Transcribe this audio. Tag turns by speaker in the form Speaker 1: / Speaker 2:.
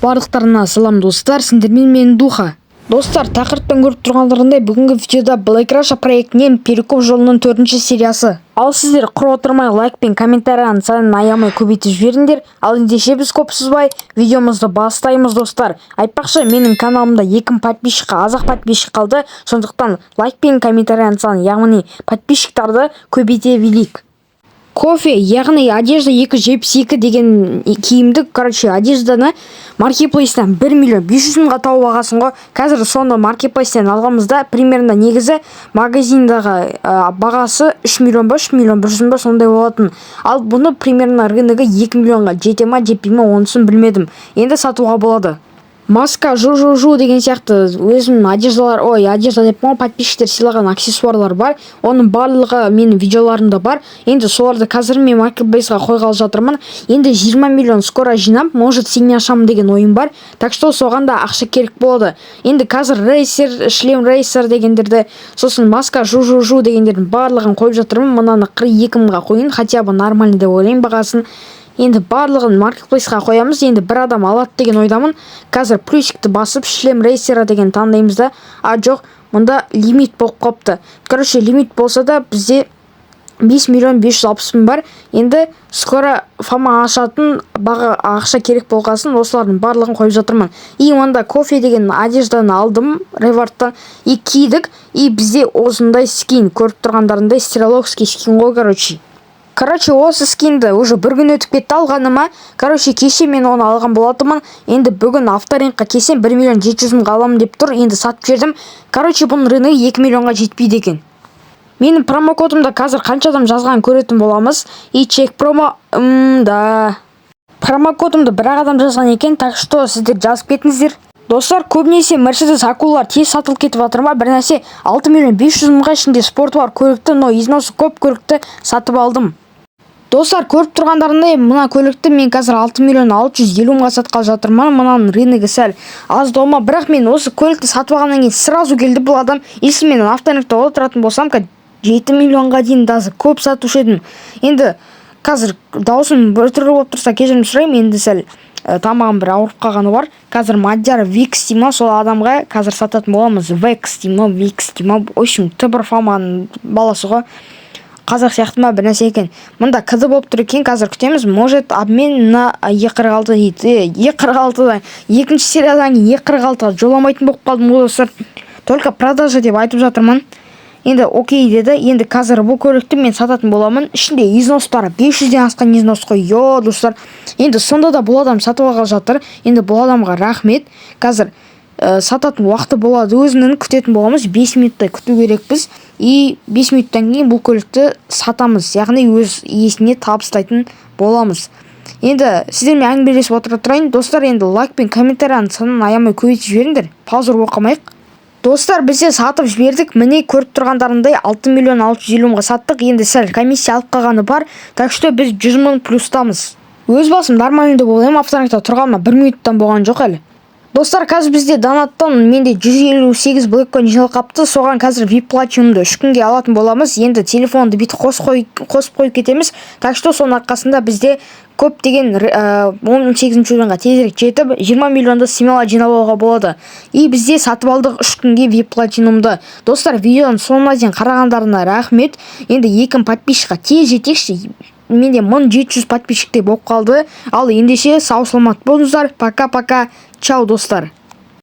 Speaker 1: Барлықтарына салам достар, сендермен мен Духа. Достар, тақырыптан көріп тұрғандарындай бүгінгі видеода Black Russia проектінен Перекоп жолының 4-ші сериясы. Ал сіздер құр отырмай лайк пен комментарияның санын аямай көбейтіп жіберіңдер. Ал ендеше біз көп созбай видеомызды бастаймыз достар. Айтпақшы, менің каналымда 2 подписчикқа азық подписчик қалды. Сондықтан лайк пен комментарияның санын, яғни подписчиктарды көбейте билейік. Кофе, яғни одежда 272 деген киімді, одежданы маркетплейстен 1 миллион 500 мыңға тауып алғасын ғой. Қазір соны маркетплейстен алғанымызда примерно негізі магазиндағы бағасы 3 миллион ба, 3 миллион 100 ба сондай болатын. Ал бұны примерно рыногы 2 миллионға жете ма, жетпей ма, онысын білмедім. Енді сатуға болады. Маска, жу деген сияқты өзім одеждалар, одежда деп подписчиктер сыйлаған аксессуарлар бар. Оның барлығы менің видеоларымда бар. Енді соларды қазір мен маркетплейсқа қойғалы жатырмын. Енді 20 миллион скоро жинап, может сене ашамын деген ойым бар. Так что соған да ақша керек болады. Енді қазір рейсер, шлем рейсер дегендерді, сосын маска, жу дегендердің барлығын қойып жатырмын. Мынаны 42 мыңға қойын, хотя бы нормальный деп ойлаймын бағасын. Енді барлығын маркетплейсқа қоямыз. Енді бір адам алады деген ойдамын. Қазір плюсикті басып шлем рейсера деген таңдаймыз да. Жоқ, мұнда лимит болып қопты. Лимит болса да бізде 5 миллион 560 мың бар. Енді скоро фама ашатын баға ақша керек болғасын, осылардың барлығын қойып жатырмын. И онда кофе деген одежданы алдым ревардтан. И кидік. И бізде осындай скин, көріп тұрғандарындай стрелокский скин ғой, осы скинді уже бір күн өтіп кетті алғаныма. Кеше мен оны алған болатымын. Енді бүгін авторинкқа келсем 1 миллион 700 мыңға аламын деп тұр. Енді сатып жердім. Бұның рыногы 2 миллионға жетпейді екен. Менің промокодымда қазір қанша адам жазған көретін боламыз. И чек промо, промокодымды бір адам жазған екен. Так что сіздер жазып кетіңіздер. Достар, көбінесе Mercedes акулалар тез сатылып кетіп жатыр ма? Бір нәрсе 6 миллион 500 мыңға ішінде спорт бар, көлікті, но износы көп көлікті сатып алдым. Достар, көріп тұрғандарындай, мына көлікті мен қазір 6 миллион 650 мыңға сатқалы жатырмын. Мұнаның рыногы сәл аз дома, бірақ мен осы көлікті сатып алғаннан кейін сразу келді бұл адам. Если мен авторинкта отыратын болсам, 7 миллионға дейін даже көп сатушы едім. Енді қазір даусым бір түрлі болып тұрса кешірім сұраймын, енді сәл тамағым бір ауырып қалғаны бар. Қазір Мадияр Викс дейма, сол адамға қазір сататын боламыз. Викс дейма, в общем, бір фаманың баласы ғой. Қазақ сияқты ма бір нәрсе екен. Мұнда кіді болып тұр екен, қазір күтеміз. Может обмен на E46 дейді. E46-да екінші сериядан E46-ға жоламайтын болып қалдым ғой. Только продажа деп айтып жатырмын. Енді окей деді. Енді қазір бұл көлікті мен сататын боламын. Ішінде изностары 500-ден асқан износ қой. Достар. Енді сонда да бұл адам сатып алғалы жатыр. Енді бұл адамға рахмет. Қазір сататын уақыты болады, өзінің күтетін боламыз. 5 минуттай күту керекпіз. И 5 минуттан кейін бұл көлікті сатамыз. Яғни өз иесіне табыстайтын боламыз. Енді сіздермен әңгімелесіп отыра тұрайын. Достар, енді лайк пен комментарияның санын аямай көбейтіп жіберіңдер. Пауза оқымайық. Достар, бізде сатып жібердік. Міне көріп тұрғандарындай 6 миллион 650 мыңға саттық. Енді сәл комиссия алып қалғаны бар. Так что біз 100 мың плюстамыз. Өз басым нормальный деп ойлаймын. Авторинкта тұрғаныма 1 минуттан болған жоқ әлі. Достар, қазір бізде донаттан менде 158 блэккоин жинал қапты. Соған қазір VIP платинумды 3 күнге алатын боламыз. Енді телефонды бүйтіп қосып қойып кетеміз. Так что соның арқасында бізде көп деген 18-ші орынға тезірек жетіп 20 миллионды смело жинап алуға болады. И бізде сатып алдық 3 күнге VIP платинумды. Достар, видеоның соңына дейін қарағандарына рахмет. Енді 2 подписчикқа тез жетекші. Менде 1700 подписчиктей болып қалды. Ал ендеше сау саламат болыңыздар. Пока-пока. Чао, достар.